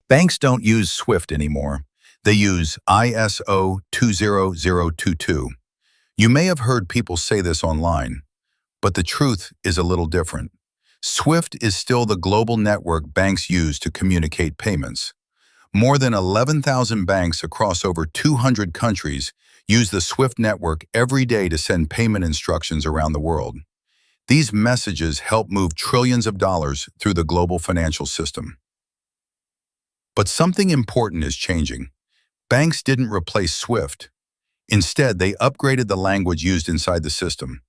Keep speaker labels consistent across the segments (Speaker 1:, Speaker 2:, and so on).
Speaker 1: Banks don't use SWIFT anymore. They use ISO20022. You may have heard people say this online, but the truth is a little different. SWIFT is still the global network banks use to communicate payments. More than 11,000 banks across over 200 countries use the SWIFT network every day to send payment instructions around the world. These messages help move trillions of dollars through the global financial system. But something important is changing. Banks didn't replace SWIFT. Instead, they upgraded the language used inside the system.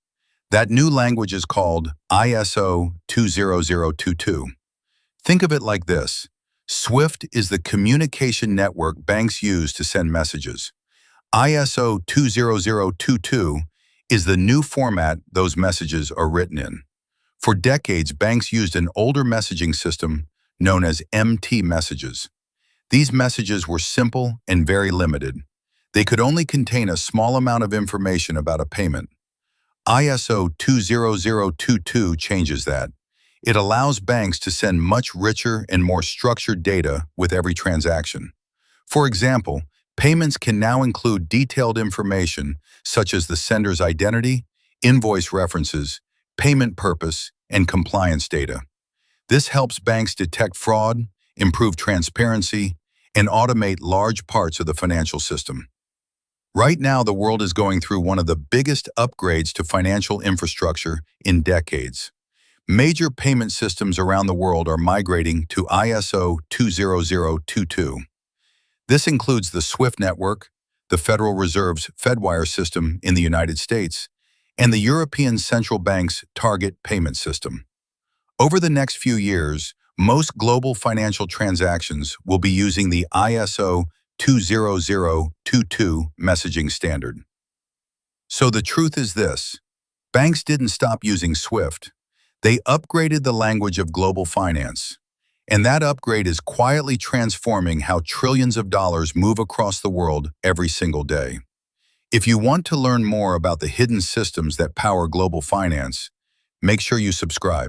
Speaker 1: That new language is called ISO20022. Think of it like this. SWIFT is the communication network banks use to send messages. ISO20022 is the new format those messages are written in. For decades, banks used an older messaging system known as MT messages. These messages were simple and very limited. They could only contain a small amount of information about a payment. ISO20022 changes that. It allows banks to send much richer and more structured data with every transaction. For example, payments can now include detailed information such as the sender's identity, invoice references, payment purpose, and compliance data. This helps banks detect fraud, improve transparency, and automate large parts of the financial system. Right now, the world is going through one of the biggest upgrades to financial infrastructure in decades. Major payment systems around the world are migrating to ISO20022. This includes the SWIFT network, the Federal Reserve's Fedwire system in the United States, and the European Central Bank's Target payment system. Over the next few years, most global financial transactions will be using the ISO20022 messaging standard. So the truth is this: banks didn't stop using SWIFT. They upgraded the language of global finance. And that upgrade is quietly transforming how trillions of dollars move across the world every single day. If you want to learn more about the hidden systems that power global finance, make sure you subscribe.